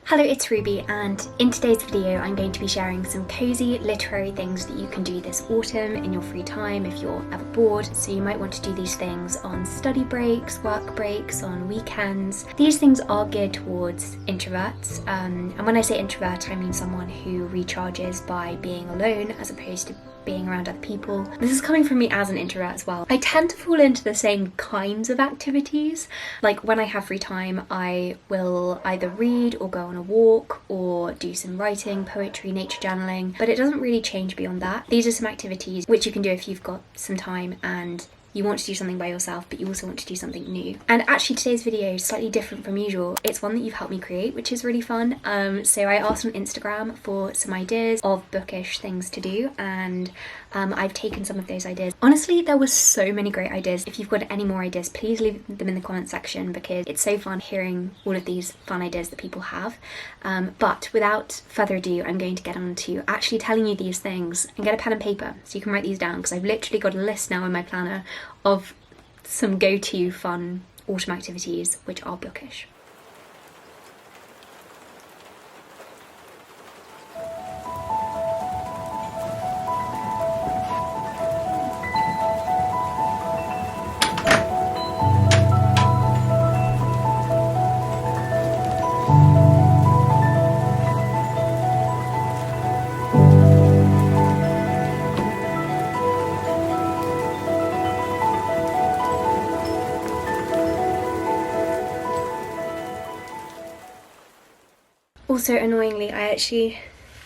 Hello, it's Ruby, and in today's video I'm going to be sharing some cozy literary things that you can do this autumn in your free time if you're ever bored. So you might want to do these things on study breaks, work breaks, on weekends. These things are geared towards introverts, and when I say introvert I mean someone who recharges by being alone as opposed to being around other people. This is coming from me as an introvert as well. I tend to fall into the same kinds of activities. Like when I have free time, I will either read or go on a walk or do some writing, poetry, nature journaling, but it doesn't really change beyond that. These are some activities which you can do if you've got some time and you want to do something by yourself, but you also want to do something new. And actually today's video is slightly different from usual. It's one that you've helped me create, which is really fun. So I asked on Instagram for some ideas of bookish things to do, and I've taken some of those ideas. Honestly, there were so many great ideas. If you've got any more ideas, please leave them in the comment section because it's so fun hearing all of these fun ideas that people have. But without further ado, I'm going to get on to actually telling you these things, and get a pen and paper so you can write these down, because I've literally got a list now in my planner of some go-to fun autumn activities which are bookish. Also, annoyingly, I actually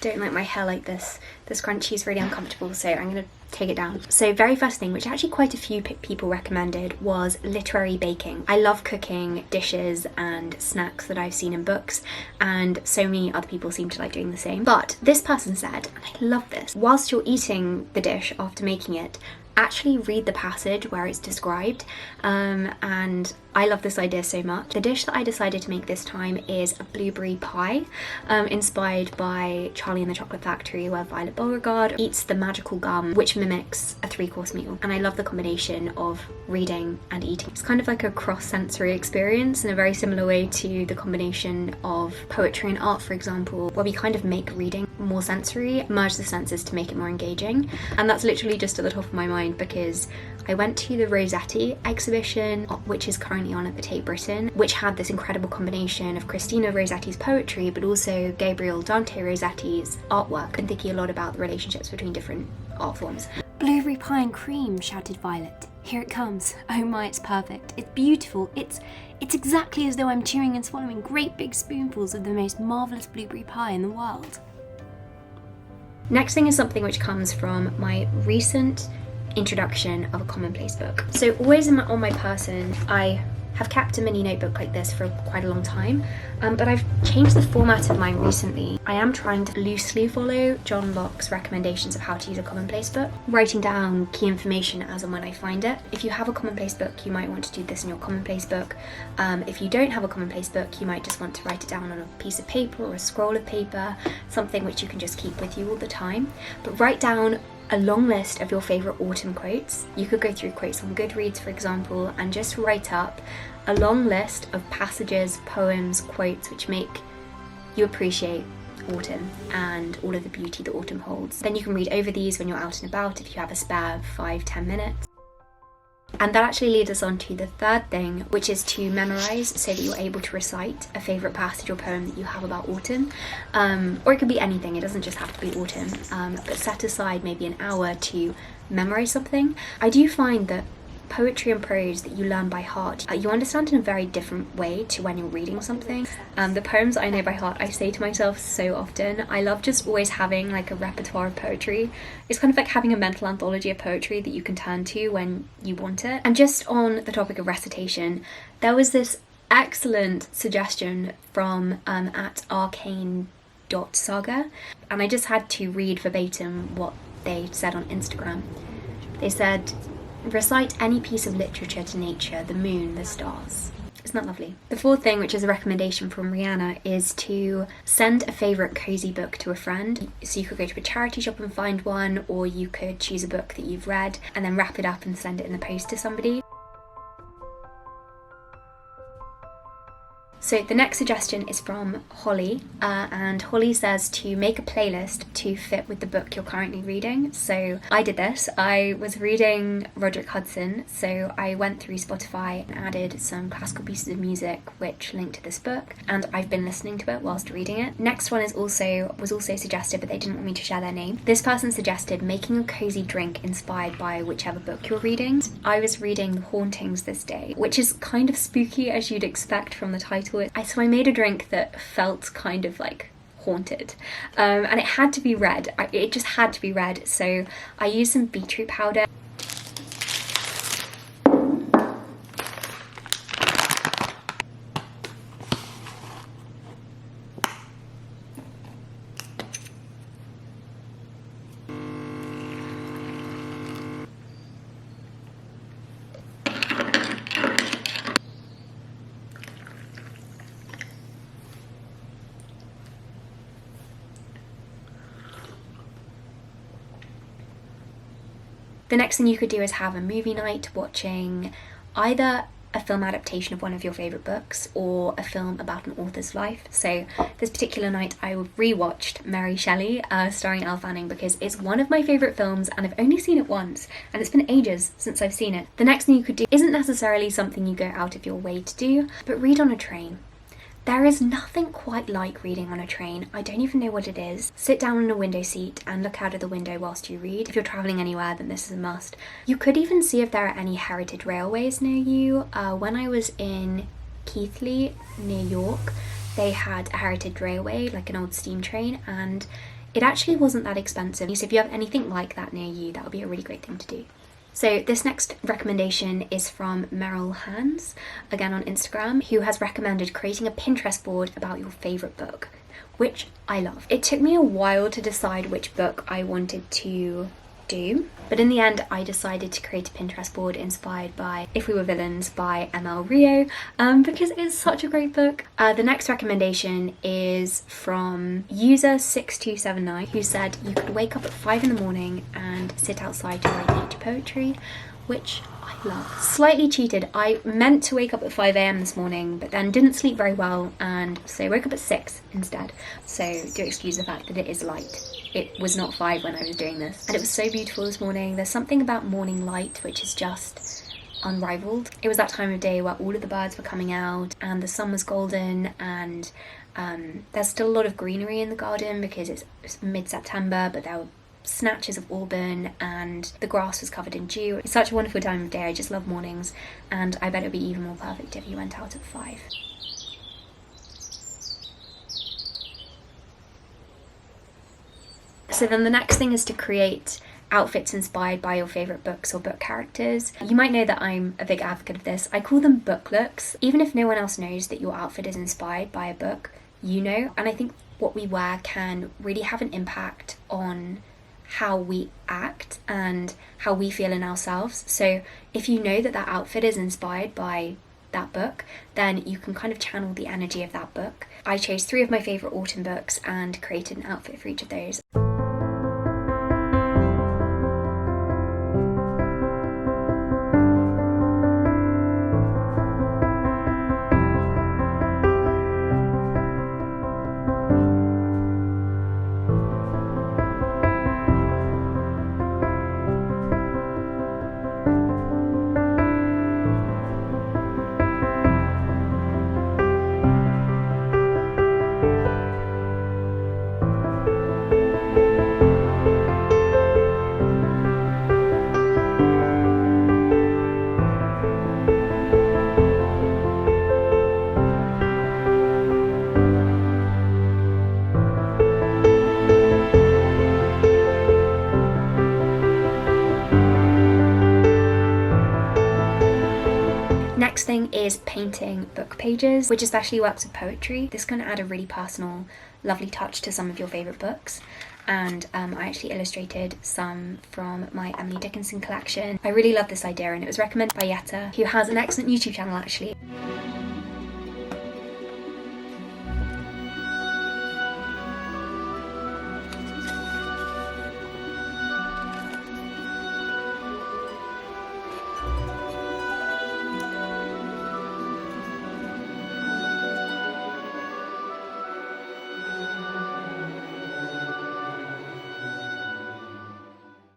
don't like my hair like this. The scrunchie is really uncomfortable, so I'm going to take it down. So very first thing, which actually quite a few people recommended, was literary baking. I love cooking dishes and snacks that I've seen in books, and so many other people seem to like doing the same. But this person said, and I love this, whilst you're eating the dish after making it, actually read the passage where it's described, and I love this idea so much. The dish that I decided to make this time is a blueberry pie, inspired by Charlie and the Chocolate Factory, where Violet Beauregard eats the magical gum which mimics a three-course meal. And I love the combination of reading and eating. It's kind of like a cross-sensory experience in a very similar way to the combination of poetry and art, for example, where we kind of make reading more sensory, merge the senses to make it more engaging. And that's literally just at the top of my mind because I went to the Rossetti exhibition, which is currently on at the Tate Britain, which had this incredible combination of Christina Rossetti's poetry but also Gabriel Dante Rossetti's artwork, and thinking a lot about the relationships between different art forms. "Blueberry pie and cream," shouted Violet. "Here it comes. Oh my, it's perfect. It's beautiful. It's exactly as though I'm chewing and swallowing great big spoonfuls of the most marvellous blueberry pie in the world." Next thing is something which comes from my recent introduction of a Commonplace book. So always on my person, I have kept a mini notebook like this for quite a long time, but I've changed the format of mine recently. I am trying to loosely follow John Locke's recommendations of how to use a Commonplace book, writing down key information as and when I find it. If you have a Commonplace book, you might want to do this in your Commonplace book. If you don't have a Commonplace book, you might just want to write it down on a piece of paper or a scroll of paper, something which you can just keep with you all the time. But write down a long list of your favourite autumn quotes. You could go through quotes on Goodreads, for example, and just write up a long list of passages, poems, quotes which make you appreciate autumn and all of the beauty that autumn holds. Then you can read over these when you're out and about if you have a spare 5-10 minutes. And that actually leads us on to the third thing, which is to memorize, so that you're able to recite a favourite passage or poem that you have about autumn. Or it could be anything, it doesn't just have to be autumn. But set aside maybe an hour to memorize something. I do find that poetry and prose that you learn by heart, you understand in a very different way to when you're reading something. The poems I know by heart, I say to myself so often, I love just always having like a repertoire of poetry. It's kind of like having a mental anthology of poetry that you can turn to when you want it. And just on the topic of recitation, there was this excellent suggestion from at arcane.saga, and I just had to read verbatim what they said on Instagram. They said, "Recite any piece of literature to nature, the moon, the stars." Isn't that lovely? The fourth thing, which is a recommendation from Rihanna, is to send a favourite cozy book to a friend. So you could go to a charity shop and find one, or you could choose a book that you've read and then wrap it up and send it in the post to somebody. So the next suggestion is from Holly, and Holly says to make a playlist to fit with the book you're currently reading. So I did this. I was reading Roderick Hudson, so I went through Spotify and added some classical pieces of music which linked to this book, and I've been listening to it whilst reading it. Next one was also suggested, but they didn't want me to share their name. This person suggested making a cozy drink inspired by whichever book you're reading. I was reading The Hauntings this day, which is kind of spooky as you'd expect from the title. So I made a drink that felt kind of like haunted, and it had to be red. It just had to be red, so I used some beetroot powder. The next thing you could do is have a movie night watching either a film adaptation of one of your favourite books or a film about an author's life. So this particular night I rewatched Mary Shelley, starring Elle Fanning, because it's one of my favourite films and I've only seen it once and it's been ages since I've seen it. The next thing you could do isn't necessarily something you go out of your way to do, but read on a train. There is nothing quite like reading on a train. I don't even know what it is. Sit down in a window seat and look out of the window whilst you read. If you're travelling anywhere, then this is a must. You could even see if there are any heritage railways near you. When I was in Keighley, near York, they had a heritage railway, like an old steam train, and it actually wasn't that expensive. So if you have anything like that near you, that would be a really great thing to do. So this next recommendation is from Meryl Hans, again on Instagram, who has recommended creating a Pinterest board about your favourite book, which I love. It took me a while to decide which book I wanted to do, but in the end I decided to create a Pinterest board inspired by If We Were Villains by ML Rio, because it's such a great book. The next recommendation is from user6279, who said you could wake up at 5 in the morning and sit outside to write nature poetry, which I love. Slightly cheated. I meant to wake up at 5 a.m. this morning, but then didn't sleep very well, and so woke up at 6 instead. So do excuse the fact that it is light. It was not 5 when I was doing this. And it was so beautiful this morning. There's something about morning light which is just unrivaled. It was that time of day where all of the birds were coming out and the sun was golden, and there's still a lot of greenery in the garden because it's mid-September, but there were snatches of auburn and the grass was covered in dew. It's such a wonderful time of day. I just love mornings, and I bet it would be even more perfect if you went out at 5. So then the next thing is to create outfits inspired by your favourite books or book characters. You might know that I'm a big advocate of this. I call them book looks. Even if no one else knows that your outfit is inspired by a book, you know. And I think what we wear can really have an impact on how we act and how we feel in ourselves. So if you know that that outfit is inspired by that book, then you can kind of channel the energy of that book. I chose 3 of my favourite autumn books and created an outfit for each of those. Next thing is painting book pages, which especially works with poetry. This can add a really personal, lovely touch to some of your favourite books. And I actually illustrated some from my Emily Dickinson collection. I really love this idea, and it was recommended by Yetta, who has an excellent YouTube channel actually.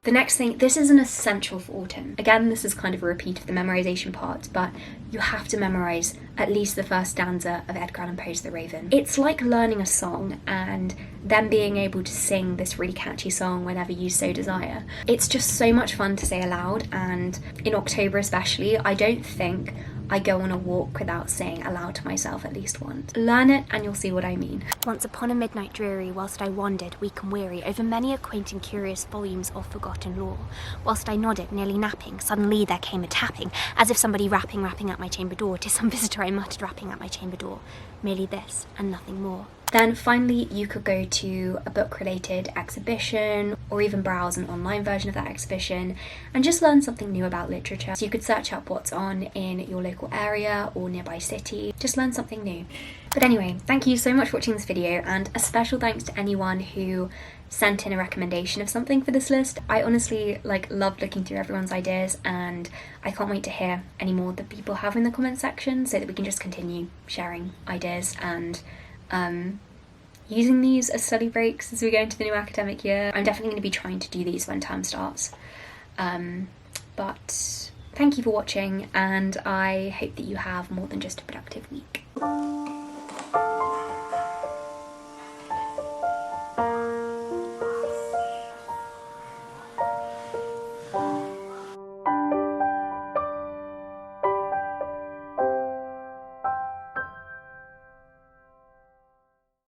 The next thing, this is an essential for autumn. Again, this is kind of a repeat of the memorization part, but you have to memorize at least the first stanza of Edgar Allan Poe's The Raven. It's like learning a song and then being able to sing this really catchy song whenever you so desire. It's just so much fun to say aloud, and in October especially, I don't think I go on a walk without saying aloud to myself at least once. Learn it and you'll see what I mean. Once upon a midnight dreary, whilst I wandered, weak and weary, over many a quaint and curious volumes of forgotten lore, whilst I nodded, nearly napping, suddenly there came a tapping, as if somebody rapping at my chamber door. 'Tis some visitor, I muttered, rapping at my chamber door. Merely this, and nothing more. Then finally, you could go to a book-related exhibition or even browse an online version of that exhibition and just learn something new about literature. So you could search up what's on in your local area or nearby city. Just learn something new. But anyway, thank you so much for watching this video, and a special thanks to anyone who sent in a recommendation of something for this list. I honestly loved looking through everyone's ideas, and I can't wait to hear any more that people have in the comment section so that we can just continue sharing ideas and using these as study breaks as we go into the new academic year. I'm definitely going to be trying to do these when term starts. But thank you for watching, and I hope that you have more than just a productive week.